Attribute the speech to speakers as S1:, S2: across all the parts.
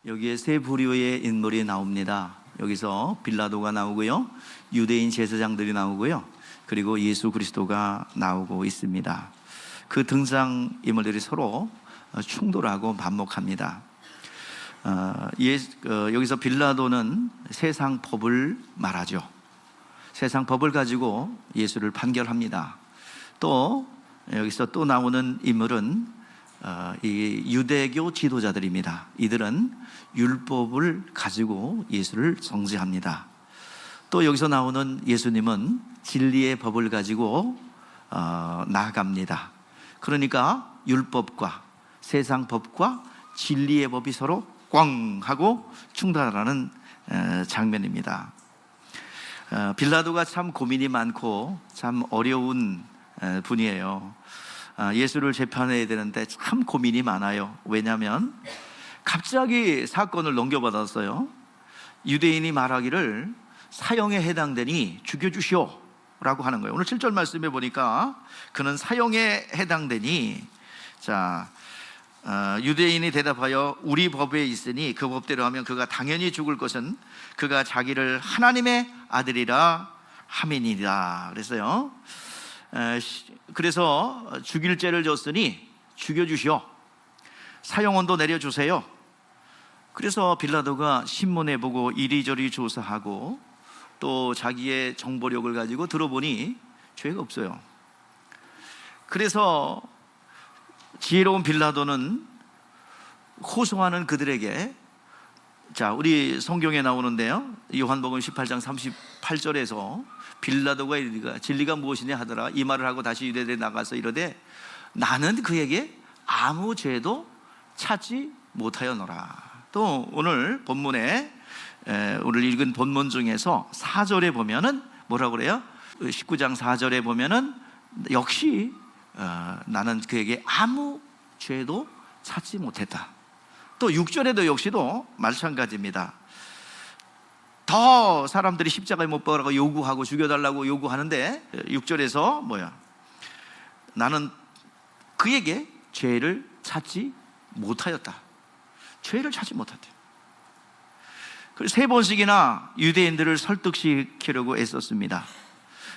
S1: 여기에 세 부류의 인물이 나옵니다. 여기서 빌라도가 나오고요, 유대인 제사장들이 나오고요, 그리고 예수 그리스도가 나오고 있습니다. 그 등장인물들이 서로 충돌하고 반목합니다. 여기서 빌라도는 세상 법을 말하죠. 세상 법을 가지고 예수를 판결합니다. 또 여기서 또 나오는 인물은 이 유대교 지도자들입니다. 이들은 율법을 가지고 예수를 정죄합니다. 또 여기서 나오는 예수님은 진리의 법을 가지고 나아갑니다. 그러니까 율법과 세상 법과 진리의 법이 서로 꽝 하고 충돌하는 장면입니다. 빌라도가 참 고민이 많고 참 어려운 분이에요. 예수를 재판해야 되는데 참 고민이 많아요. 왜냐하면 갑자기 사건을 넘겨받았어요. 유대인이 말하기를 사형에 해당되니 죽여주시오 라고 하는 거예요. 오늘 7절 말씀에 보니까 그는 사형에 해당되니, 유대인이 대답하여 우리 법에 있으니 그 법대로 하면 그가 당연히 죽을 것은 그가 자기를 하나님의 아들이라 함이니라 그랬어요. 그래서 죽일 죄를 졌으니 죽여주시오, 사형원도 내려주세요. 그래서 빌라도가 신문에 보고 이리저리 조사하고 또 자기의 정보력을 가지고 들어보니 죄가 없어요. 그래서 지혜로운 빌라도는 호소하는 그들에게, 우리 성경에 나오는데요, 요한복음 18장 38절에서 빌라도가 이르기가 진리가 무엇이냐 하더라. 이 말을 하고 다시 유대대에 나가서 이르되 나는 그에게 아무 죄도 찾지 못하였노라. 또 오늘 본문에 오늘 읽은 본문 중에서 4절에 보면은 뭐라고 그래요? 19장 4절에 보면은 역시 나는 그에게 아무 죄도 찾지 못했다. 또 6절에도 역시도 마찬가지입니다. 더 사람들이 십자가에 못 박으라고 요구하고 죽여달라고 요구하는데 6절에서 나는 그에게 죄를 찾지 못하였다. 죄를 찾지 못했대요. 그래서 3번씩이나 유대인들을 설득시키려고 애썼습니다.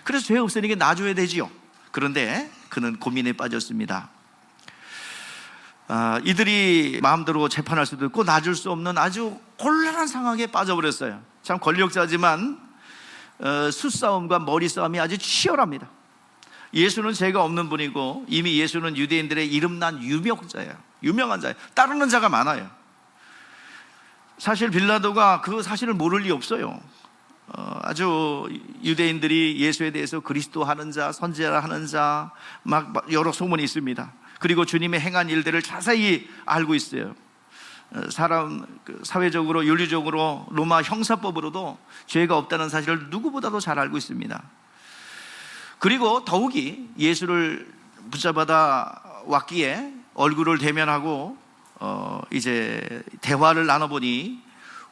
S1: 그래서 죄 없으니까 놔줘야 되지요. 그런데 그는 고민에 빠졌습니다. 이들이 마음대로 재판할 수도 있고 놔줄 수 없는 아주 곤란한 상황에 빠져버렸어요. 참 권력자지만 수싸움과 머리싸움이 아주 치열합니다. 예수는 죄가 없는 분이고 이미 예수는 유대인들의 이름난 유명자예요. 유명한 자예요. 따르는 자가 많아요. 사실 빌라도가 그 사실을 모를 리 없어요. 아주 유대인들이 예수에 대해서 그리스도 하는 자, 선지자 하는 자 막 여러 소문이 있습니다. 그리고 주님의 행한 일들을 자세히 알고 있어요. 사회적으로 윤리적으로 로마 형사법으로도 죄가 없다는 사실을 누구보다도 잘 알고 있습니다. 그리고 더욱이 예수를 붙잡아다 왔기에 얼굴을 대면하고 이제 대화를 나눠보니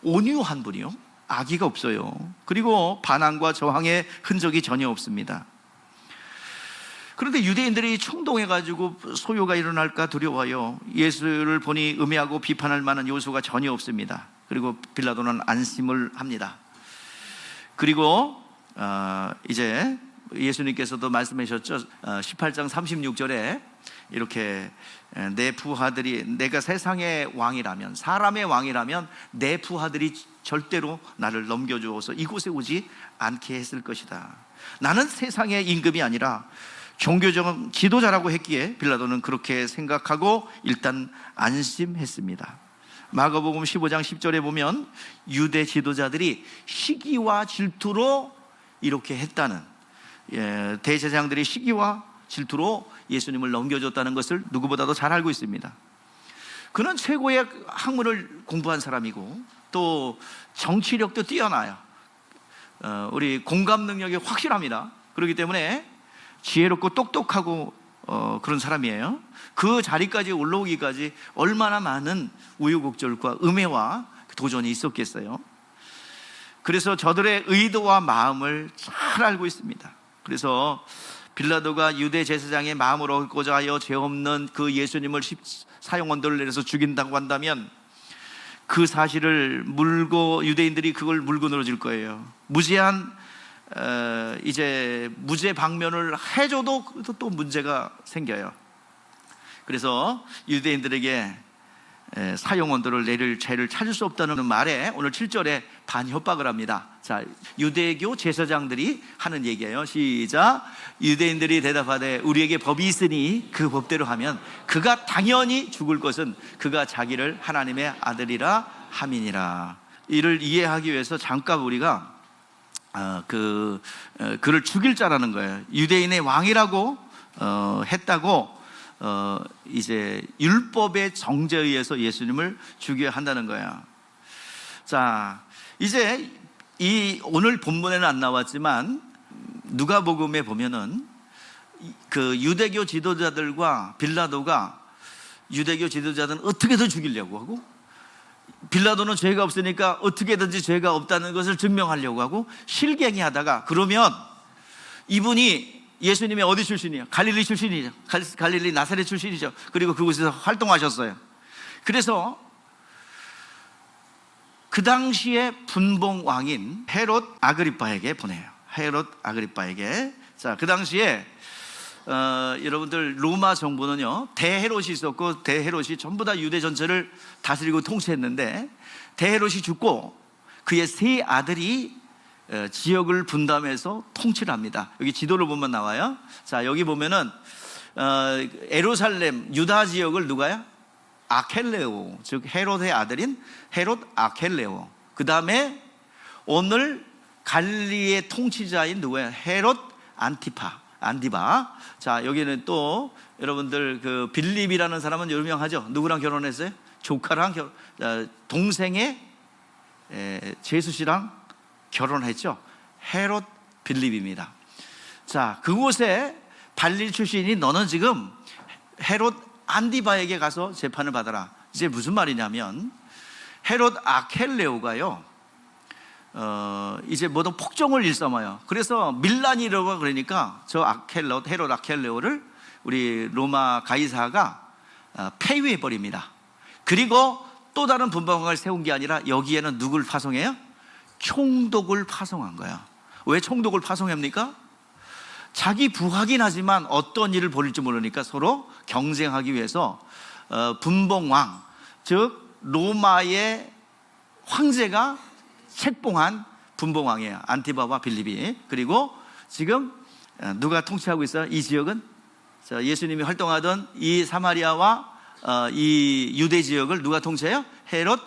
S1: 온유한 분이요, 악의가 없어요. 그리고 반항과 저항의 흔적이 전혀 없습니다. 그런데 유대인들이 충동해가지고 소요가 일어날까 두려워요. 예수를 보니 음해하고 비판할 만한 요소가 전혀 없습니다. 그리고 빌라도는 안심을 합니다. 그리고 이제 예수님께서도 말씀하셨죠. 18장 36절에 이렇게 내 부하들이, 내가 세상의 왕이라면, 사람의 왕이라면 내 부하들이 절대로 나를 넘겨주어서 이곳에 오지 않게 했을 것이다. 나는 세상의 임금이 아니라 종교적 지도자라고 했기에 빌라도는 그렇게 생각하고 일단 안심했습니다. 마가복음 15장 10절에 보면 유대 지도자들이 시기와 질투로 이렇게 했다는, 대제사장들이 시기와 질투로 예수님을 넘겨줬다는 것을 누구보다도 잘 알고 있습니다. 그는 최고의 학문을 공부한 사람이고 또 정치력도 뛰어나요. 우리 공감 능력이 확실합니다. 그렇기 때문에 지혜롭고 똑똑하고 그런 사람이에요. 그 자리까지 올라오기까지 얼마나 많은 우여곡절과 음해와 도전이 있었겠어요. 그래서 저들의 의도와 마음을 잘 알고 있습니다. 그래서 빌라도가 유대 제사장의 마음을 얻고자 하여 죄 없는 그 예수님을 사형원들을 내려서 죽인다고 한다면 그 사실을 물고 유대인들이 그걸 물고 늘어질 거예요. 무제한 이제 무죄 방면을 해줘도 또 문제가 생겨요. 그래서 유대인들에게 사형 언도를 내릴 죄를 찾을 수 없다는 말에 오늘 7절에 반협박을 합니다. 자, 유대교 제사장들이 하는 얘기예요. 시작. 유대인들이 대답하되 우리에게 법이 있으니 그 법대로 하면 그가 당연히 죽을 것은 그가 자기를 하나님의 아들이라 함이니라. 이를 이해하기 위해서 잠깐 우리가 그를 죽일 자라는 거예요. 유대인의 왕이라고 했다고 이제 율법의 정죄에 의해서 예수님을 죽여야 한다는 거야. 자, 이제 이 오늘 본문에는 안 나왔지만 누가복음에 보면은 그 유대교 지도자들과 빌라도가 유대교 지도자들은 어떻게든 죽이려고 하고 빌라도는 죄가 없으니까 어떻게든지 죄가 없다는 것을 증명하려고 하고 실갱이 하다가 그러면 이분이 예수님이 어디 출신이에요? 갈릴리 출신이죠. 갈릴리 나사렛 출신이죠. 그리고 그곳에서 활동하셨어요. 그래서 그 당시에 분봉 왕인 헤롯 아그리빠에게 보내요. 헤롯 아그리빠에게. 자, 그 당시에 여러분들 로마 정부는요 대헤롯이 있었고 대헤롯이 전부 다 유대 전체를 다스리고 통치했는데 대헤롯이 죽고 그의 세 아들이 지역을 분담해서 통치를 합니다. 여기 지도를 보면 나와요. 자, 여기 보면은 예루살렘 유다 지역을 누가요? 아켈레오, 즉 헤롯의 아들인 헤롯 아켈레오. 그 다음에 오늘 갈릴리의 통치자인 누구예요? 헤롯 안디바. 자, 여기는 또 여러분들 그 빌립이라는 사람은 유명하죠. 누구랑 결혼했어요? 조카랑 동생의 제수 씨랑 결혼했죠. 헤롯 빌립입니다. 자, 그곳에 발릴 출신이 너는 지금 헤롯 안디바에게 가서 재판을 받아라. 이제 무슨 말이냐면 헤롯 아켈레오가요 이제 모든 폭정을 일삼아요. 그래서 밀란이라고 그러니까 저 헤롯 아켈레오를 우리 로마 가이사가 폐위해 버립니다. 그리고 또 다른 분봉왕을 세운 게 아니라 여기에는 누굴 파송해요? 총독을 파송한 거야. 왜 총독을 파송합니까? 자기 부하긴 하지만 어떤 일을 벌일지 모르니까 서로 경쟁하기 위해서 분봉왕, 즉 로마의 황제가 책봉한 분봉왕이에요. 안티바와 빌립이. 그리고 지금 누가 통치하고 있어요? 이 지역은 예수님이 활동하던 이 사마리아와 이 유대 지역을 누가 통치해요? 헤롯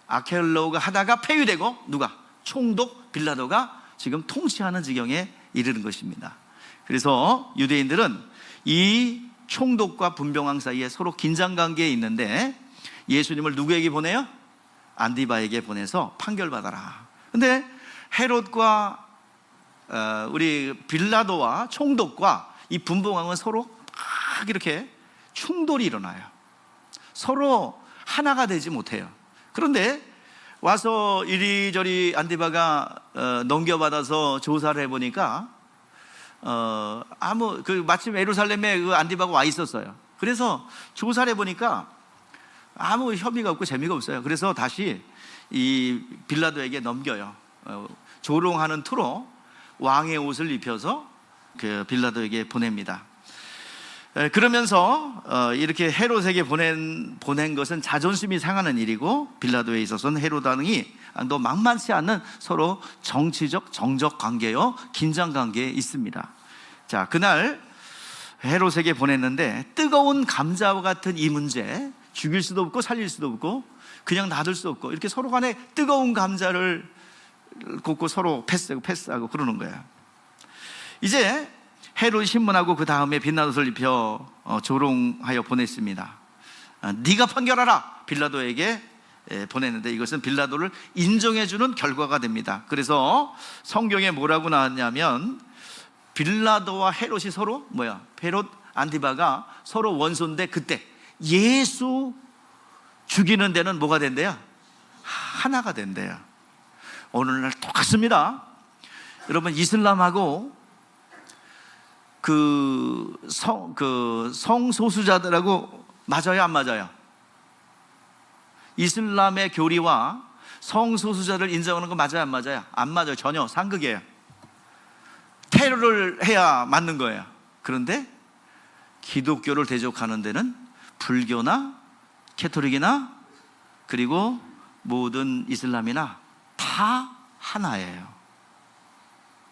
S1: 아켈로가 하다가 폐위되고 누가? 총독 빌라도가 지금 통치하는 지경에 이르는 것입니다. 그래서 유대인들은 이 총독과 분봉왕 사이에 서로 긴장관계에 있는데 예수님을 누구에게 보내요? 안디바에게 보내서 판결받아라. 근데 헤롯과 우리 빌라도와 총독과 이 분봉왕은 서로 막 이렇게 충돌이 일어나요. 서로 하나가 되지 못해요. 그런데 와서 이리저리 안디바가 넘겨받아서 조사를 해보니까 마침 예루살렘에 그 안디바가 와 있었어요. 그래서 조사를 해보니까 아무 협의가 없고 재미가 없어요. 그래서 다시 이 빌라도에게 넘겨요. 조롱하는 투로 왕의 옷을 입혀서 그 빌라도에게 보냅니다. 그러면서 이렇게 헤롯에게 보낸 것은 자존심이 상하는 일이고 빌라도에 있어서는 헤롯 왕이 또 만만치 않은 서로 정치적 정적 관계요 긴장 관계에 있습니다. 자, 그날 헤롯에게 보냈는데 뜨거운 감자와 같은 이 문제, 죽일 수도 없고 살릴 수도 없고 그냥 놔둘 수도 없고 이렇게 서로 간에 뜨거운 감자를 굽고 서로 패스하고 그러는 거예요. 이제 헤롯이 신문하고 그 다음에 빛난 옷을 입혀 조롱하여 보냈습니다. 네가 판결하라 빌라도에게 보냈는데 이것은 빌라도를 인정해주는 결과가 됩니다. 그래서 성경에 뭐라고 나왔냐면 빌라도와 헤롯이 서로 헤롯 안디바가 서로 원수인데 그때 예수 죽이는 데는 뭐가 된대요? 하나가 된대요. 오늘날 똑같습니다. 여러분 이슬람하고 성소수자들하고 맞아요, 안 맞아요? 이슬람의 교리와 성소수자를 인정하는 거 맞아요, 안 맞아요? 안 맞아요. 전혀 상극이에요. 테러를 해야 맞는 거예요. 그런데 기독교를 대적하는 데는 불교나 캐토릭이나 그리고 모든 이슬람이나 다 하나예요.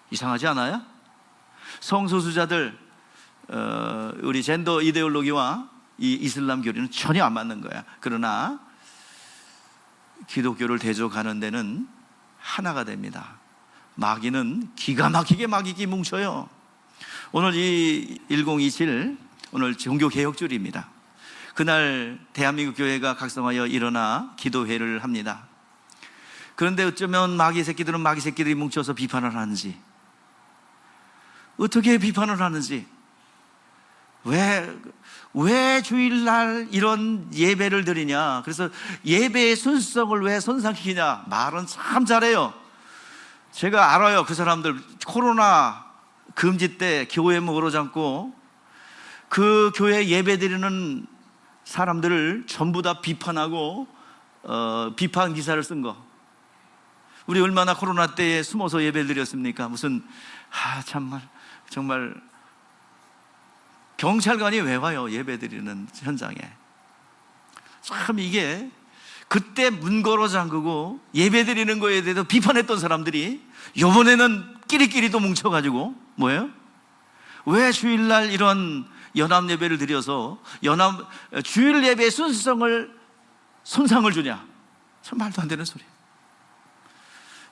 S1: 이상하지 않아요? 성소수자들, 우리 젠더 이데올로기와 이 이슬람 교리는 전혀 안 맞는 거야. 그러나 기독교를 대적하는 데는 하나가 됩니다. 마귀는 기가 막히게 마귀끼 뭉쳐요. 오늘 이 1027 오늘 종교개혁주일입니다. 그날 대한민국 교회가 각성하여 일어나 기도회를 합니다. 그런데 어쩌면 마귀 새끼들은 마귀 새끼들이 뭉쳐서 비판을 하는지, 어떻게 비판을 하는지, 왜 주일날 이런 예배를 드리냐, 그래서 예배의 순수성을 왜 손상시키냐, 말은 참 잘해요. 제가 알아요. 그 사람들 코로나 금지 때 교회 먹으러 잠고 그 교회 예배 드리는 사람들을 전부 다 비판하고 비판 기사를 쓴 거. 우리 얼마나 코로나 때에 숨어서 예배를 드렸습니까? 무슨 정말 경찰관이 왜 와요? 예배 드리는 현장에. 참 이게 그때 문 걸어 잠그고 예배 드리는 거에 대해서 비판했던 사람들이 이번에는 끼리끼리 또 뭉쳐가지고 뭐예요? 왜 주일날 이런 연합 예배를 드려서 주일 예배의 순수성을 손상을 주냐? 참 말도 안 되는 소리.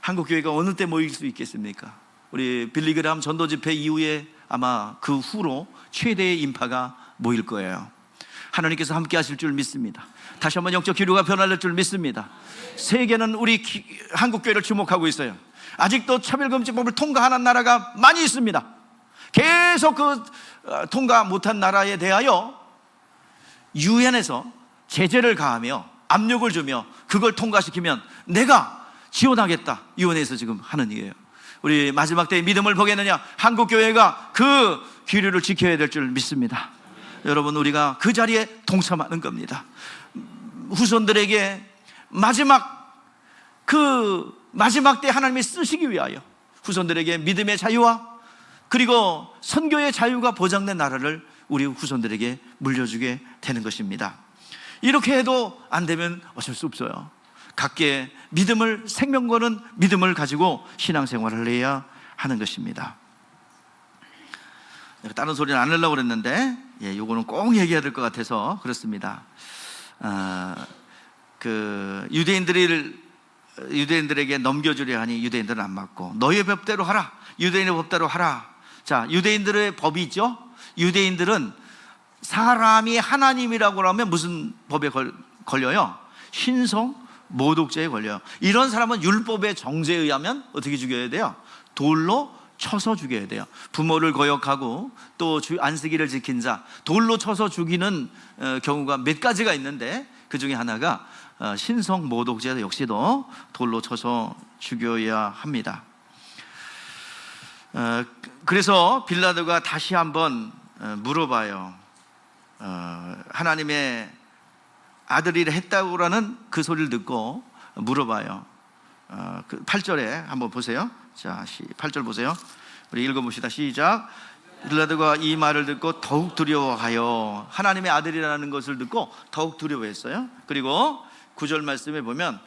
S1: 한국 교회가 어느 때 모일 수 있겠습니까? 우리 빌리그람 전도 집회 이후에 아마 그 후로 최대의 인파가 모일 거예요. 하나님께서 함께 하실 줄 믿습니다. 다시 한번 영적 기류가 변할 줄 믿습니다. 세계는 우리 한국 교회를 주목하고 있어요. 아직도 차별금지법을 통과하는 나라가 많이 있습니다. 계속 통과 못한 나라에 대하여 유엔에서 제재를 가하며 압력을 주며 그걸 통과시키면 내가 지원하겠다, 유엔에서 지금 하는 얘기예요. 우리 마지막 때의 믿음을 보겠느냐? 한국 교회가 그 기류를 지켜야 될 줄 믿습니다. 여러분, 우리가 그 자리에 동참하는 겁니다. 후손들에게 마지막 때 하나님이 쓰시기 위하여 후손들에게 믿음의 자유와 그리고 선교의 자유가 보장된 나라를 우리 후손들에게 물려주게 되는 것입니다. 이렇게 해도 안 되면 어쩔 수 없어요. 각계 믿음을, 생명 거는 믿음을 가지고 신앙생활을 해야 하는 것입니다. 다른 소리는 안 하려고 그랬는데 요거는 꼭 얘기해야 될 것 같아서 그렇습니다. 유대인들에게 넘겨주려 하니 유대인들은 안 맞고 너희의 법대로 하라, 유대인의 법대로 하라. 자, 유대인들의 법이 있죠. 유대인들은 사람이 하나님이라고 하면 무슨 법에 걸려요? 신성 모독죄에 걸려요. 이런 사람은 율법의 정죄에 의하면 어떻게 죽여야 돼요? 돌로 쳐서 죽여야 돼요. 부모를 거역하고 또 안식일을 지킨 자, 돌로 쳐서 죽이는 경우가 몇 가지가 있는데 그 중에 하나가 신성 모독죄 역시도 돌로 쳐서 죽여야 합니다. 그래서 빌라도가 다시 한번 물어봐요. 하나님의 아들이라 했다고라는 그 소리를 듣고 물어봐요. 8절에 한번 보세요. 자, 8절 보세요. 우리 읽어봅시다. 시작. 빌라도가 이 말을 듣고 더욱 두려워하여, 하나님의 아들이라는 것을 듣고 더욱 두려워했어요. 그리고 9절 말씀에 보면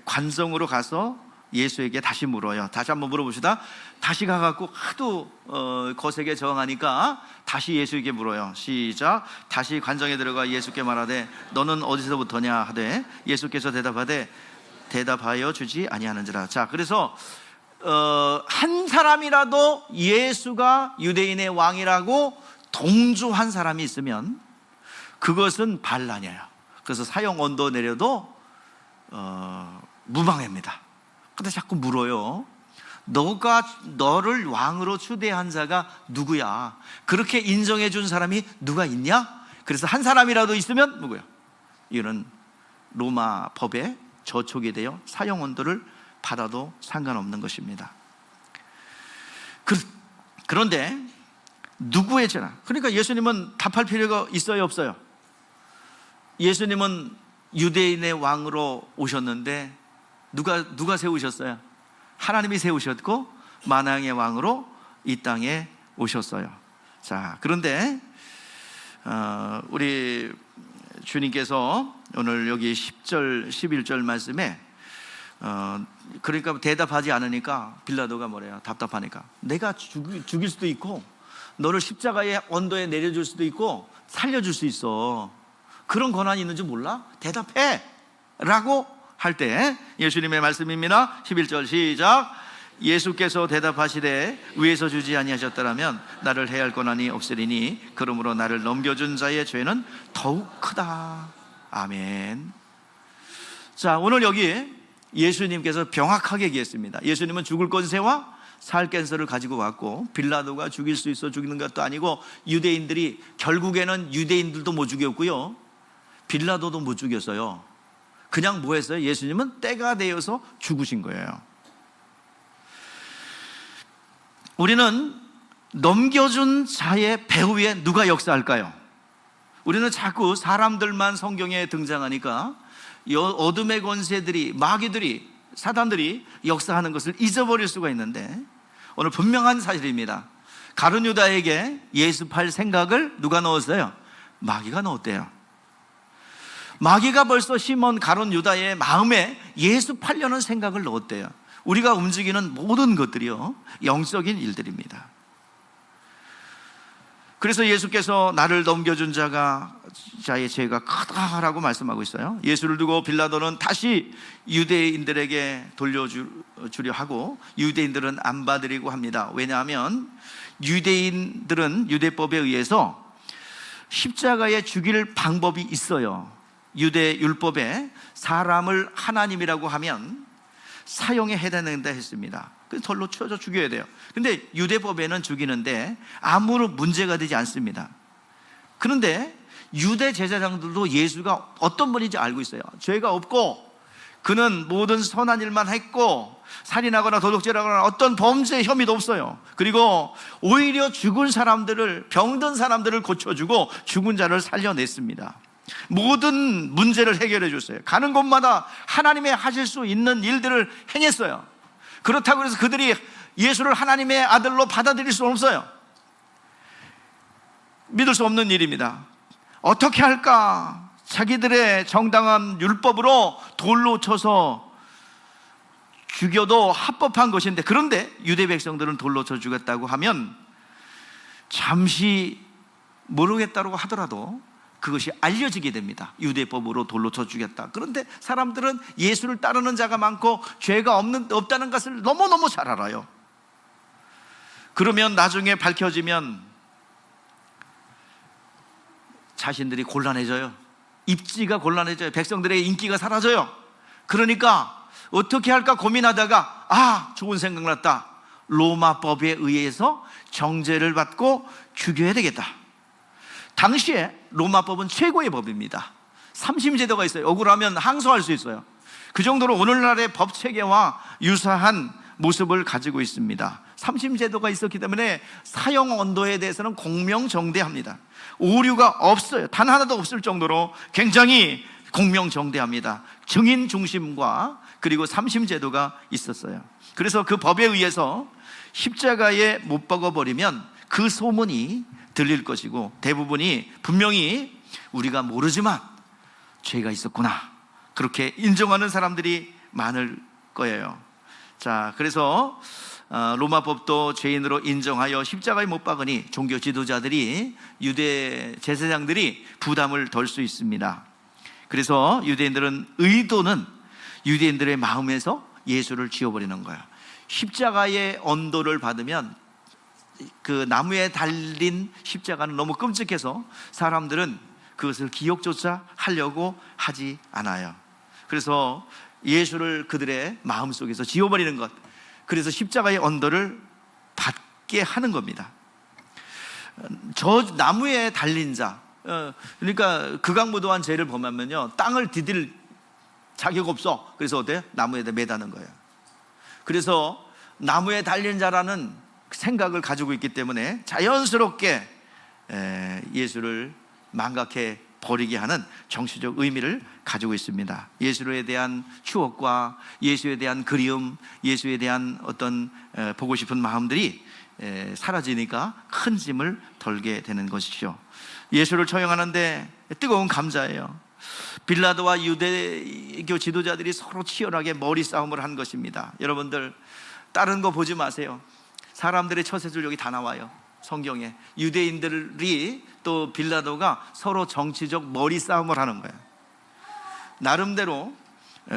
S1: 관성으로 가서 예수에게 다시 물어요. 다시 한번 물어봅시다. 다시 가갖고 하도 거세게 저항하니까 다시 예수에게 물어요. 시작. 다시 관정에 들어가 예수께 말하되 너는 어디서부터냐 하되 예수께서 대답하여 주지 아니하는지라. 자, 그래서 한 사람이라도 예수가 유대인의 왕이라고 동조한 사람이 있으면 그것은 반란이에요. 그래서 사형 언도 내려도 무방합니다. 근데 자꾸 물어요. 너를 왕으로 추대한 자가 누구야? 그렇게 인정해 준 사람이 누가 있냐? 그래서 한 사람이라도 있으면 누구야? 이거는 로마 법에 저촉이 되어 사형 언도를 받아도 상관없는 것입니다. 그런데 누구의 죄나? 그러니까 예수님은 답할 필요가 있어요, 없어요? 예수님은 유대인의 왕으로 오셨는데 누가 세우셨어요? 하나님이 세우셨고 만왕의 왕으로 이 땅에 오셨어요. 자, 그런데 우리 주님께서 오늘 여기 10절 11절 말씀에 그러니까 대답하지 않으니까 빌라도가 뭐래요? 답답하니까 내가 죽일 수도 있고 너를 십자가의 언도에 내려줄 수도 있고 살려줄 수 있어. 그런 권한이 있는 줄 몰라? 대답해! 라고 할 때 예수님의 말씀입니다. 11절 시작. 예수께서 대답하시되 위에서 주지 아니하셨더라면 나를 해할 권한이 없으리니 그러므로 나를 넘겨준 자의 죄는 더욱 크다. 아멘. 자, 오늘 여기 예수님께서 명확하게 얘기했습니다. 예수님은 죽을 권세와 살 권세를 가지고 왔고 빌라도가 죽일 수 있어 죽이는 것도 아니고 유대인들이 결국에는 유대인들도 못 죽였고요, 빌라도도 못 죽였어요. 그냥 뭐 했어요? 예수님은 때가 되어서 죽으신 거예요. 우리는 넘겨준 자의 배후에 누가 역사할까요? 우리는 자꾸 사람들만 성경에 등장하니까 어둠의 권세들이, 마귀들이, 사단들이 역사하는 것을 잊어버릴 수가 있는데 오늘 분명한 사실입니다. 가룟 유다에게 예수팔 생각을 누가 넣었어요? 마귀가 넣었대요. 마귀가 벌써 시몬 가룟 유다의 마음에 예수 팔려는 생각을 넣었대요. 우리가 움직이는 모든 것들이요, 영적인 일들입니다. 그래서 예수께서 나를 넘겨준 자의 죄가 크다라고 말씀하고 있어요. 예수를 두고 빌라도는 다시 유대인들에게 돌려주려 하고 유대인들은 안 받으려고 합니다. 왜냐하면 유대인들은 유대법에 의해서 십자가에 죽일 방법이 있어요. 유대 율법에 사람을 하나님이라고 하면 사형에 해당된다 했습니다. 그래서 돌로 쳐서 죽여야 돼요. 근데 유대법에는 죽이는데 아무런 문제가 되지 않습니다. 그런데 유대 제사장들도 예수가 어떤 분인지 알고 있어요. 죄가 없고 그는 모든 선한 일만 했고 살인하거나 도둑질하거나 어떤 범죄 혐의도 없어요. 그리고 오히려 죽은 사람들을, 병든 사람들을 고쳐주고 죽은 자를 살려냈습니다. 모든 문제를 해결해 줬어요. 가는 곳마다 하나님의 하실 수 있는 일들을 행했어요. 그렇다고 해서 그들이 예수를 하나님의 아들로 받아들일 수는 없어요. 믿을 수 없는 일입니다. 어떻게 할까? 자기들의 정당한 율법으로 돌로 쳐서 죽여도 합법한 것인데, 그런데 유대 백성들은 돌로 쳐 죽였다고 하면 잠시 모르겠다고 하더라도 그것이 알려지게 됩니다. 유대법으로 돌로 쳐 죽였다. 그런데 사람들은 예수를 따르는 자가 많고 죄가 없다는 것을 너무너무 잘 알아요. 그러면 나중에 밝혀지면 자신들이 곤란해져요. 입지가 곤란해져요. 백성들의 인기가 사라져요. 그러니까 어떻게 할까 고민하다가 좋은 생각 났다. 로마법에 의해서 정죄를 받고 죽여야 되겠다. 당시에 로마법은 최고의 법입니다. 삼심제도가 있어요. 억울하면 항소할 수 있어요. 그 정도로 오늘날의 법체계와 유사한 모습을 가지고 있습니다. 삼심제도가 있었기 때문에 사형 언도에 대해서는 공명정대합니다. 오류가 없어요. 단 하나도 없을 정도로 굉장히 공명정대합니다. 증인 중심과 그리고 삼심제도가 있었어요. 그래서 그 법에 의해서 십자가에 못 박아버리면 그 소문이 들릴 것이고 대부분이 분명히 우리가 모르지만 죄가 있었구나, 그렇게 인정하는 사람들이 많을 거예요. 자, 그래서 로마법도 죄인으로 인정하여 십자가에 못 박으니 종교 지도자들이, 유대 제사장들이 부담을 덜 수 있습니다. 그래서 유대인들은 의도는 유대인들의 마음에서 예수를 지워버리는 거예요. 십자가의 언도를 받으면 그 나무에 달린 십자가는 너무 끔찍해서 사람들은 그것을 기억조차 하려고 하지 않아요. 그래서 예수를 그들의 마음속에서 지워버리는 것, 그래서 십자가의 언도를 받게 하는 겁니다. 저 나무에 달린 자, 그러니까 극악무도한 죄를 범하면요, 땅을 디딜 자격 없어. 그래서 어때요? 나무에다 매다는 거예요. 그래서 나무에 달린 자라는 생각을 가지고 있기 때문에 자연스럽게 예수를 망각해 버리게 하는 정치적 의미를 가지고 있습니다. 예수에 대한 추억과 예수에 대한 그리움, 예수에 대한 어떤 보고 싶은 마음들이 사라지니까 큰 짐을 덜게 되는 것이죠. 예수를 처형하는데 뜨거운 감자예요. 빌라도와 유대교 지도자들이 서로 치열하게 머리 싸움을 한 것입니다. 여러분들 다른 거 보지 마세요. 사람들의 처세술 여기 다 나와요. 성경에 유대인들이 또 빌라도가 서로 정치적 머리 싸움을 하는 거예요. 나름대로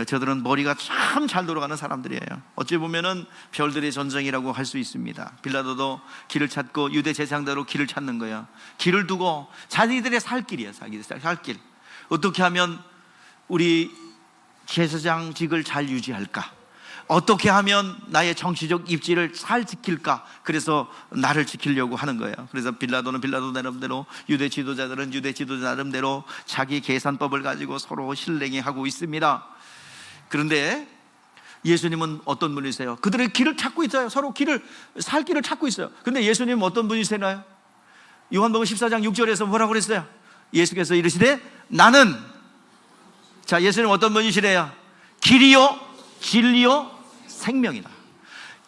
S1: 저들은 머리가 참 잘 돌아가는 사람들이에요. 어찌 보면은 별들의 전쟁이라고 할 수 있습니다. 빌라도도 길을 찾고 유대 제사장대로 길을 찾는 거예요. 길을 두고 자기들의 살 길이에요. 자기들의 살 길. 어떻게 하면 우리 제사장직을 잘 유지할까? 어떻게 하면 나의 정치적 입지를 잘 지킬까? 그래서 나를 지키려고 하는 거예요. 그래서 빌라도는 빌라도 나름대로, 유대 지도자들은 유대 지도자 나름대로 자기 계산법을 가지고 서로 실랭이하고 있습니다. 그런데 예수님은 어떤 분이세요? 그들의 길을 찾고 있어요. 서로 살 길을 찾고 있어요. 근데 예수님은 어떤 분이세요? 요한복음 14장 6절에서 뭐라고 그랬어요? 예수께서 이르시되 나는, 자, 예수님 어떤 분이시래요? 길이요 진리요 생명이다.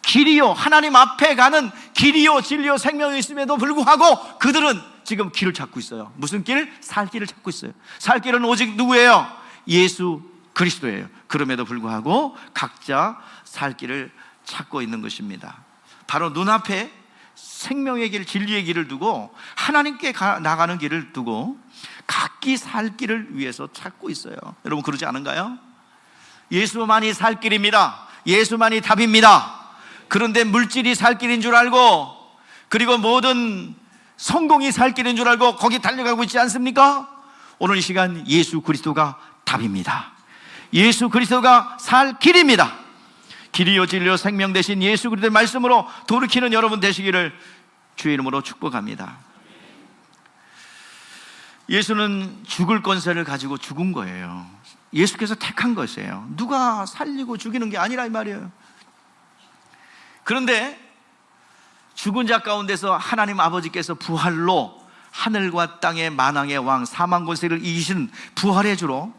S1: 길이요, 하나님 앞에 가는 길이요 진리요 생명이 있음에도 불구하고 그들은 지금 길을 찾고 있어요. 무슨 길? 살 길을 찾고 있어요. 살 길은 오직 누구예요? 예수 그리스도예요. 그럼에도 불구하고 각자 살 길을 찾고 있는 것입니다. 바로 눈앞에 생명의 길, 진리의 길을 두고 하나님께 나가는 길을 두고 각기 살 길을 위해서 찾고 있어요. 여러분 그러지 않은가요? 예수만이 살 길입니다. 예수만이 답입니다. 그런데 물질이 살 길인 줄 알고, 그리고 모든 성공이 살 길인 줄 알고 거기 달려가고 있지 않습니까? 오늘 이 시간 예수 그리스도가 답입니다. 예수 그리스도가 살 길입니다. 길이요 진리요 생명 되신 예수 그리스도의 말씀으로 돌이키는 여러분 되시기를 주의 이름으로 축복합니다. 예수는 죽을 권세를 가지고 죽은 거예요. 예수께서 택한 것이에요. 누가 살리고 죽이는 게 아니라 이 말이에요. 그런데 죽은 자 가운데서 하나님 아버지께서 부활로 하늘과 땅의 만왕의 왕 사망 권세를 이기신 부활의 주로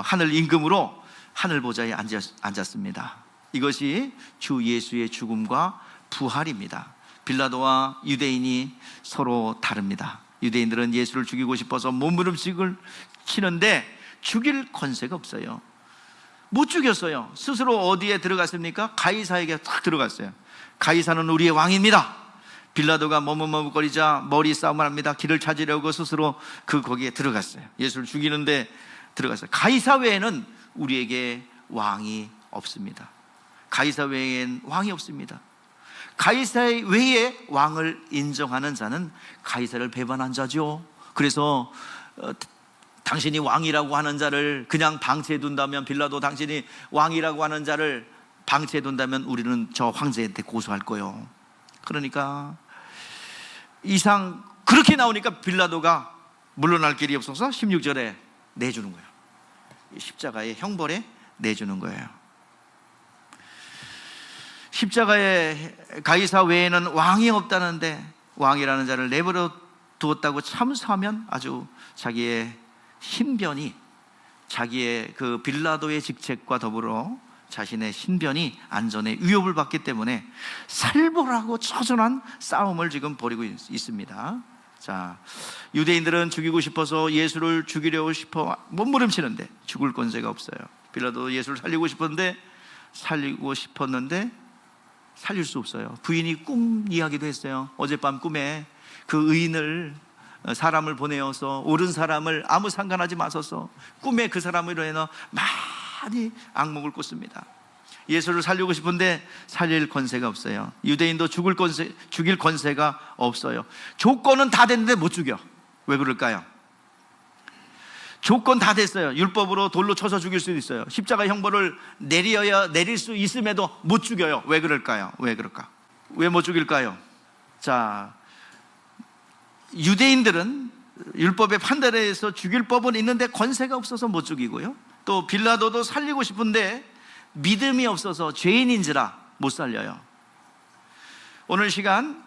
S1: 하늘 임금으로 하늘 보좌에 앉았습니다. 이것이 주 예수의 죽음과 부활입니다. 빌라도와 유대인이 서로 다릅니다. 유대인들은 예수를 죽이고 싶어서 몸부림치기를 치는데 죽일 권세가 없어요. 못 죽였어요. 스스로 어디에 들어갔습니까? 가이사에게 딱 들어갔어요. 가이사는 우리의 왕입니다. 빌라도가 머뭇머뭇거리자 머리 싸움을 합니다. 길을 찾으려고 스스로 거기에 들어갔어요. 예수를 죽이는데 들어갔어요. 가이사 외에는 우리에게 왕이 없습니다. 가이사 외엔 왕이 없습니다. 가이사 외에 왕을 인정하는 자는 가이사를 배반한 자죠. 그래서 당신이 왕이라고 하는 자를 그냥 방치해 둔다면, 빌라도 당신이 왕이라고 하는 자를 방치해 둔다면 우리는 저 황제한테 고소할 거요. 그러니까 이상 그렇게 나오니까 빌라도가 물러날 길이 없어서 16절에 내주는 거예요. 십자가의 형벌에 내주는 거예요. 십자가에 가이사 외에는 왕이 없다는데 왕이라는 자를 내버려 두었다고 참수하면 아주 자기의 신변이, 자기의 그 빌라도의 직책과 더불어 자신의 신변이 안전에 위협을 받기 때문에 살벌하고 처절한 싸움을 지금 벌이고 있습니다. 자, 유대인들은 죽이고 싶어서 예수를 죽이려고 싶어 몸부림치는데 죽을 권세가 없어요. 빌라도 예수를 살리고 싶었는데 살릴 수 없어요. 부인이 꿈 이야기도 했어요. 어젯밤 꿈에 그 의인을, 사람을 보내어서 옳은 사람을 아무 상관하지 마소서, 꿈에 그 사람으로 인해 많이 악몽을 꿨습니다. 예수를 살리고 싶은데 살릴 권세가 없어요. 유대인도 죽일 권세가 없어요. 조건은 다 됐는데 못 죽여. 왜 그럴까요? 조건 다 됐어요. 율법으로 돌로 쳐서 죽일 수도 있어요. 십자가 형벌을 내릴 수 있음에도 못 죽여요. 왜 그럴까요? 왜 그럴까? 왜 못 죽일까요? 자, 유대인들은 율법의 판단에서 죽일 법은 있는데 권세가 없어서 못 죽이고요. 또 빌라도도 살리고 싶은데 믿음이 없어서 죄인인지라 못 살려요. 오늘 시간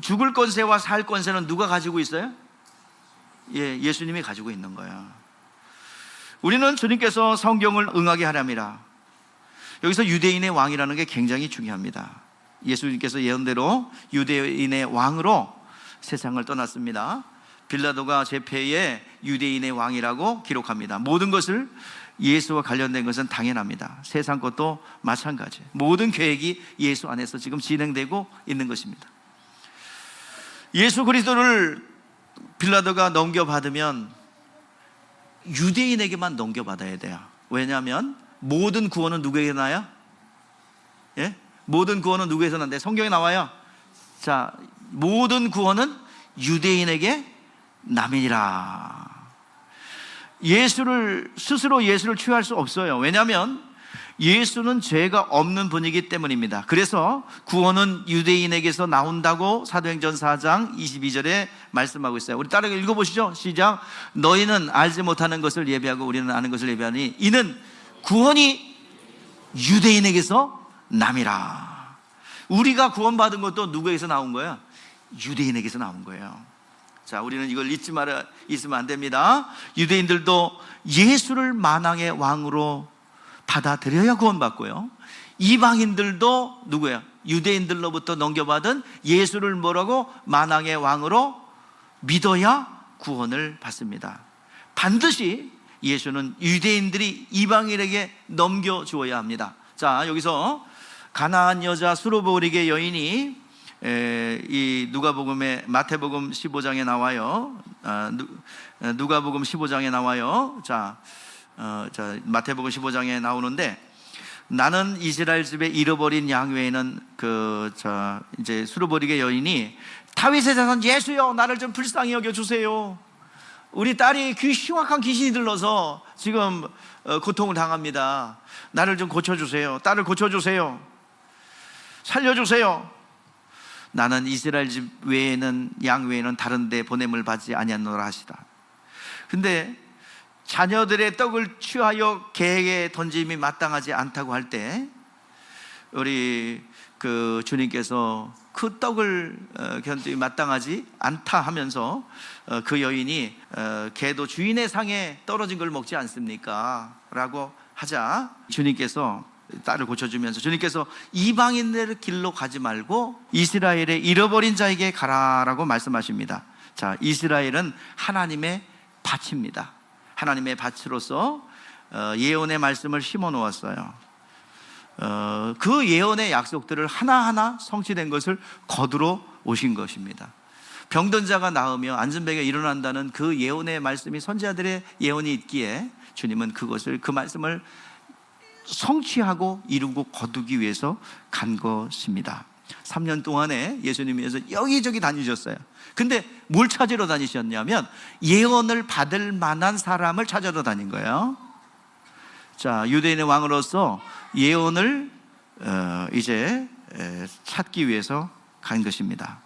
S1: 죽을 권세와 살 권세는 누가 가지고 있어요? 예수님이 가지고 있는 거예요. 우리는 주님께서 성경을 응하게 하렵니다. 여기서 유대인의 왕이라는 게 굉장히 중요합니다. 예수님께서 예언대로 유대인의 왕으로 세상을 떠났습니다. 빌라도가 제패에 유대인의 왕이라고 기록합니다. 모든 것을 예수와 관련된 것은 당연합니다. 세상 것도 마찬가지. 모든 계획이 예수 안에서 지금 진행되고 있는 것입니다. 예수 그리스도를 빌라도가 넘겨받으면 유대인에게만 넘겨받아야 돼요. 왜냐하면 모든 구원은 누구에게 나요? 예? 모든 구원은 누구에게서 난대? 성경에 나와요. 자, 모든 구원은 유대인에게 남이니라. 스스로 예수를 취할 수 없어요. 왜냐하면 예수는 죄가 없는 분이기 때문입니다. 그래서 구원은 유대인에게서 나온다고 사도행전 4장 22절에 말씀하고 있어요. 우리 따라 읽어보시죠. 시작. 너희는 알지 못하는 것을 예비하고 우리는 아는 것을 예비하니 이는 구원이 유대인에게서 남이라. 우리가 구원받은 것도 누구에게서 나온 거예요? 유대인에게서 나온 거예요. 자, 우리는 이걸 있으면 안 됩니다. 유대인들도 예수를 만왕의 왕으로 받아들여야 구원받고요, 이방인들도 누구예요? 유대인들로부터 넘겨받은 예수를 뭐라고? 만왕의 왕으로 믿어야 구원을 받습니다. 반드시 예수는 유대인들이 이방인에게 넘겨주어야 합니다. 자, 여기서 가나안 여자 수르보리게 여인이 이 누가복음의 마태복음 15장에 나와요. 누가복음 15장에 나와요. 자, 마태복음 15장에 나오는데, 나는 이스라엘 집에 잃어버린 양 외에는 이제 수르보리게 여인이 다윗의 자손 예수여, 나를 좀 불쌍히 여겨 주세요. 우리 딸이 흉악한 귀신이 들러서 지금 고통을 당합니다. 나를 좀 고쳐주세요. 딸을 고쳐주세요. 살려주세요. 나는 이스라엘 집 외에는, 양 외에는 다른 데 보냄을 받지 아니하노라 하시다. 근데 자녀들의 떡을 취하여 개에게 던짐이 마땅하지 않다고 할 때, 우리 주님께서 그 떡을 견디기 마땅하지 않다 하면서 그 여인이 개도 주인의 상에 떨어진 걸 먹지 않습니까? 라고 하자, 주님께서 딸을 고쳐주면서 주님께서 이방인들 길로 가지 말고 이스라엘의 잃어버린 자에게 가라라고 말씀하십니다. 자, 이스라엘은 하나님의 밭입니다. 하나님의 밭으로서 예언의 말씀을 심어 놓았어요. 그 예언의 약속들을 하나하나 성취된 것을 거두러 오신 것입니다. 병든 자가 나으며 안전병이 일어난다는 그 예언의 말씀이, 선지자들의 예언이 있기에 주님은 그 말씀을 성취하고 이루고 거두기 위해서 간 것입니다. 3년 동안에 예수님께서 여기저기 다니셨어요. 근데 뭘 찾으러 다니셨냐면 예언을 받을 만한 사람을 찾으러 다닌 거예요. 자, 유대인의 왕으로서 예언을 이제 찾기 위해서 간 것입니다.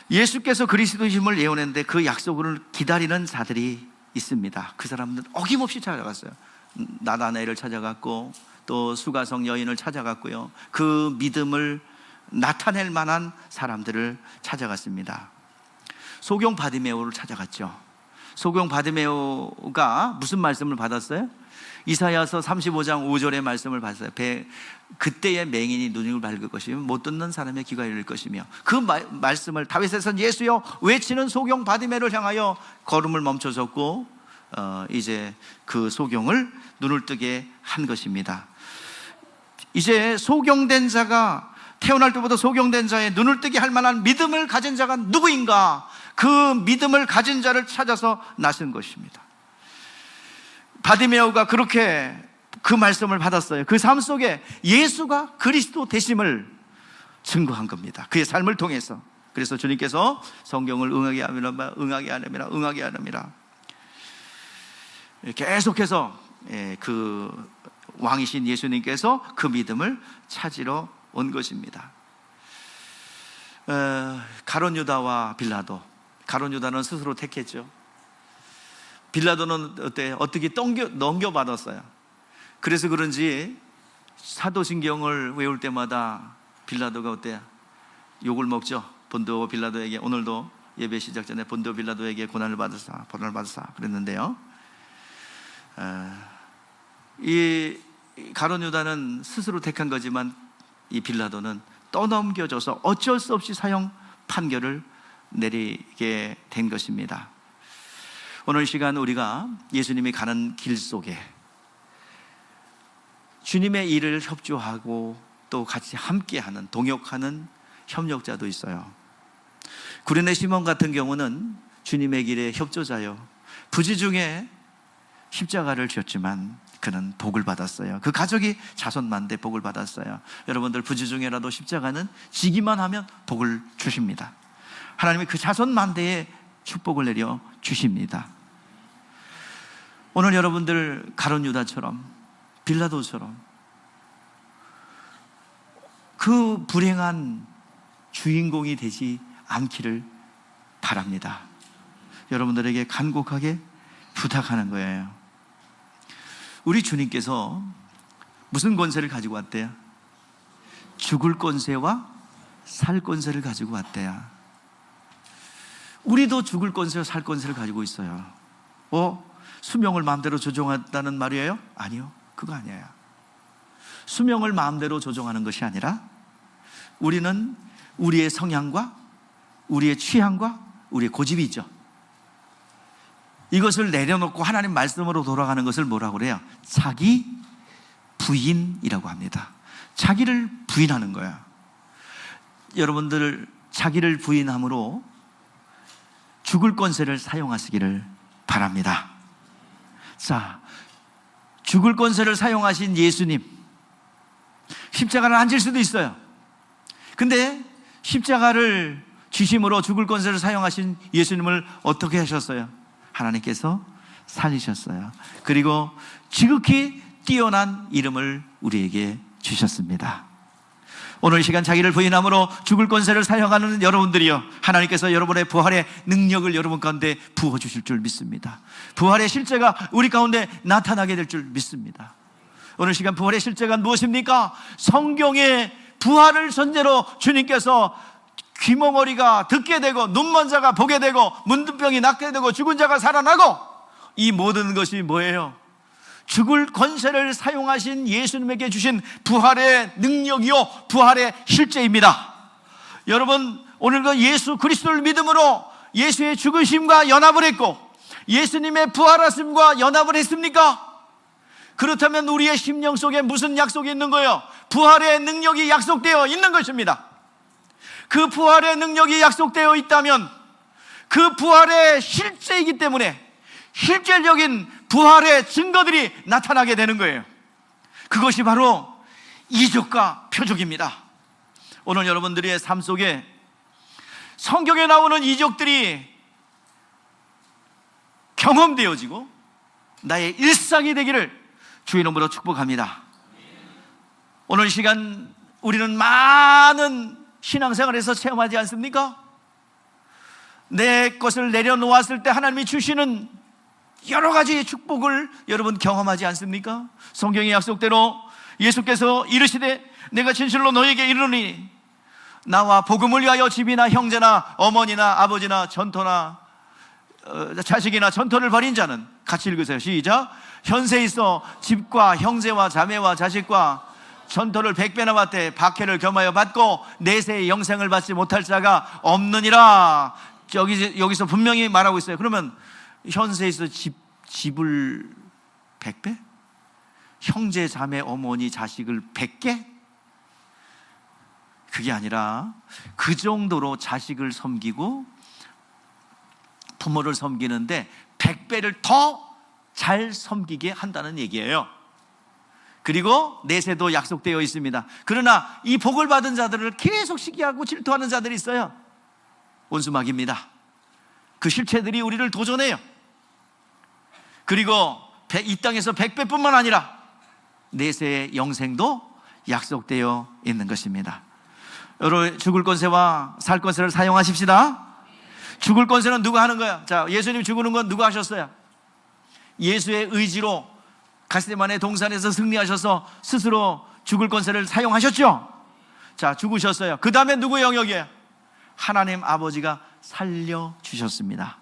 S1: 예수께서 그리스도이심을 예언했는데 그 약속을 기다리는 자들이 있습니다. 그 사람들은 어김없이 찾아갔어요. 나다나엘을 찾아갔고 또 수가성 여인을 찾아갔고요, 그 믿음을 나타낼 만한 사람들을 찾아갔습니다. 소경 바디메오를 찾아갔죠. 소경 바디메오가 무슨 말씀을 받았어요? 이사야서 35장 5절의 말씀을 받았어요. 그때의 맹인이 눈을 밝을 것이며 못 듣는 사람의 귀가 열릴 것이며, 그 말씀을 다윗의 선 예수여 외치는 소경 바디메오를 향하여 걸음을 멈춰섰고 이제 그 소경을 눈을 뜨게 한 것입니다. 이제 소경된 자가, 태어날 때부터 소경된 자의 눈을 뜨게 할 만한 믿음을 가진 자가 누구인가? 그 믿음을 가진 자를 찾아서 나선 것입니다. 바디메오가 그렇게 그 말씀을 받았어요. 그 삶 속에 예수가 그리스도 되심을 증거한 겁니다. 그의 삶을 통해서. 그래서 주님께서 성경을 응하게 하느니라 계속해서 그 왕이신 예수님께서 그 믿음을 찾으러 온 것입니다. 가룟 유다와 빌라도. 가룟 유다는 스스로 택했죠. 빌라도는 어떻게 넘겨받았어요. 그래서 그런지 사도신경을 외울 때마다 빌라도가 욕을 먹죠. 본도 빌라도에게 오늘도 예배 시작 전에 본디오 빌라도에게 고난을 받으사 그랬는데요. 이 가룟 유다는 스스로 택한 거지만 이 빌라도는 떠넘겨져서 어쩔 수 없이 사형 판결을 내리게 된 것입니다. 오늘 시간 우리가 예수님이 가는 길 속에 주님의 일을 협조하고 또 같이 함께하는, 동역하는 협력자도 있어요. 구레네 시몬 같은 경우는 주님의 길의 협조자요, 부지 중에 십자가를 지었지만 그는 복을 받았어요. 그 가족이 자손만대 복을 받았어요. 여러분들 부지 중에라도 십자가는 지기만 하면 복을 주십니다. 하나님이 그 자손만대에 축복을 내려 주십니다. 오늘 여러분들 가룟 유다처럼, 빌라도처럼 그 불행한 주인공이 되지 않기를 바랍니다. 여러분들에게 간곡하게 부탁하는 거예요. 우리 주님께서 무슨 권세를 가지고 왔대요? 죽을 권세와 살 권세를 가지고 왔대요. 우리도 죽을 권세와 살 권세를 가지고 있어요. 수명을 마음대로 조종한다는 말이에요? 아니요, 그거 아니에요. 수명을 마음대로 조종하는 것이 아니라 우리는 우리의 성향과 우리의 취향과 우리의 고집이 있죠. 이것을 내려놓고 하나님 말씀으로 돌아가는 것을 뭐라고 그래요? 자기 부인이라고 합니다. 자기를 부인하는 거야. 여러분들 자기를 부인함으로 죽을 권세를 사용하시기를 바랍니다. 자, 죽을 권세를 사용하신 예수님, 십자가를 안 질 수도 있어요. 근데 십자가를 지심으로 죽을 권세를 사용하신 예수님을 어떻게 하셨어요? 하나님께서 살리셨어요. 그리고 지극히 뛰어난 이름을 우리에게 주셨습니다. 오늘 이 시간 자기를 부인함으로 죽을 권세를 사용하는 여러분들이요, 하나님께서 여러분의 부활의 능력을 여러분 가운데 부어주실 줄 믿습니다. 부활의 실제가 우리 가운데 나타나게 될 줄 믿습니다. 오늘 시간 부활의 실제가 무엇입니까? 성경의 부활을 전제로 주님께서 귀멍어리가 듣게 되고, 눈먼 자가 보게 되고, 문둥병이 낫게 되고, 죽은 자가 살아나고, 이 모든 것이 뭐예요? 죽을 권세를 사용하신 예수님에게 주신 부활의 능력이요, 부활의 실제입니다. 여러분, 오늘 그 예수 그리스도를 믿음으로 예수의 죽으심과 연합을 했고 예수님의 부활하심과 연합을 했습니까? 그렇다면 우리의 심령 속에 무슨 약속이 있는 거예요? 부활의 능력이 약속되어 있는 것입니다. 그 부활의 능력이 약속되어 있다면 그 부활의 실제이기 때문에 실질적인 부활의 증거들이 나타나게 되는 거예요. 그것이 바로 이적과 표적입니다. 오늘 여러분들의 삶 속에 성경에 나오는 이적들이 경험되어지고 나의 일상이 되기를 주의 이름으로 축복합니다. 오늘 이 시간 우리는 많은 신앙생활에서 체험하지 않습니까? 내 것을 내려놓았을 때 하나님이 주시는 여러 가지 축복을 여러분 경험하지 않습니까? 성경의 약속대로 예수께서 이르시되 내가 진실로 너에게 이르노니 나와 복음을 위하여 집이나 형제나 어머니나 아버지나 전토나 자식이나 전토를 벌인 자는, 같이 읽으세요. 시작. 현세 있어 집과 형제와 자매와 자식과 전토를 100배나 받되 박해를 겸하여 받고 내세의 영생을 받지 못할 자가 없느니라. 여기서 분명히 말하고 있어요. 그러면 현세에서 집을 100배? 형제, 자매, 어머니, 자식을 100개? 그게 아니라 그 정도로 자식을 섬기고 부모를 섬기는데 100배를 더 잘 섬기게 한다는 얘기예요. 그리고 내세도 약속되어 있습니다. 그러나 이 복을 받은 자들을 계속 시기하고 질투하는 자들이 있어요. 온수막입니다. 그 실체들이 우리를 도전해요. 그리고 이 땅에서 100배뿐만 아니라 내세의 영생도 약속되어 있는 것입니다. 여러분, 죽을 권세와 살 권세를 사용하십시다. 죽을 권세는 누가 하는 거야? 자, 예수님 죽는 건 누가 하셨어요? 예수의 의지로 겟세마네 동산에서 승리하셔서 스스로 죽을 권세를 사용하셨죠. 자, 죽으셨어요. 그 다음에 누구 영역이에요? 하나님 아버지가 살려주셨습니다.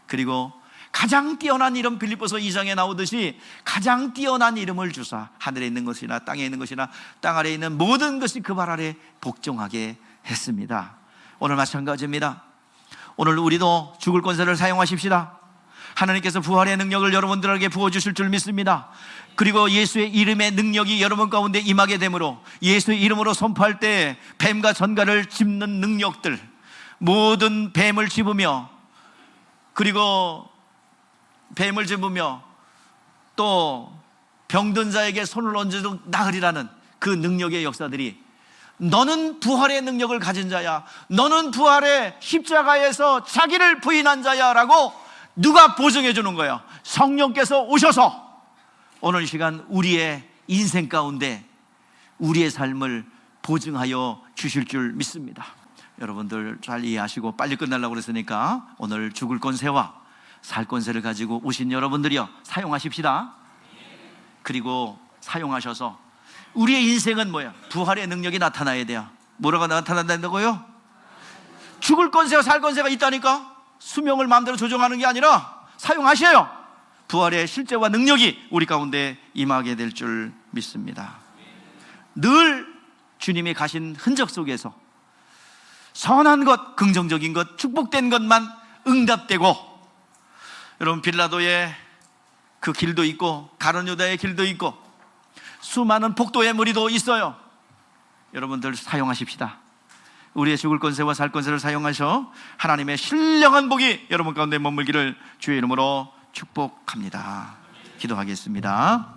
S1: 그리고 가장 뛰어난 이름, 빌립보서 2장에 나오듯이 가장 뛰어난 이름을 주사 하늘에 있는 것이나 땅에 있는 것이나 땅 아래에 있는 모든 것이 그 발 아래 복종하게 했습니다. 오늘 마찬가지입니다. 오늘 우리도 죽을 권세를 사용하십시다. 하나님께서 부활의 능력을 여러분들에게 부어주실 줄 믿습니다. 그리고 예수의 이름의 능력이 여러분 가운데 임하게 되므로 예수의 이름으로 선포할 때 뱀과 전갈을 짚는 능력들, 모든 뱀을 집으며, 그리고 뱀을 집으며 또 병든 자에게 손을 얹어도 나으리라는 그 능력의 역사들이, 너는 부활의 능력을 가진 자야, 너는 부활의 십자가에서 자기를 부인한 자야 라고 누가 보증해 주는 거예요? 성령께서 오셔서 오늘 이 시간 우리의 인생 가운데 우리의 삶을 보증하여 주실 줄 믿습니다. 여러분들 잘 이해하시고 빨리 끝내려고 그랬으니까 오늘 죽을 권세와 살 권세를 가지고 오신 여러분들이요, 사용하십시다. 그리고 사용하셔서 우리의 인생은 뭐야? 부활의 능력이 나타나야 돼요. 뭐라고 나타난다고요? 죽을 권세와 살 권세가 있다니까. 수명을 마음대로 조정하는 게 아니라 사용하셔요. 부활의 실제와 능력이 우리 가운데 임하게 될 줄 믿습니다. 늘 주님이 가신 흔적 속에서 선한 것, 긍정적인 것, 축복된 것만 응답되고, 여러분 빌라도의 그 길도 있고 가룟 유다의 길도 있고 수많은 복도의 무리도 있어요. 여러분들 사용하십시다. 우리의 죽을 권세와 살 권세를 사용하셔 하나님의 신령한 복이 여러분 가운데 머물기를 주의 이름으로 축복합니다. 기도하겠습니다.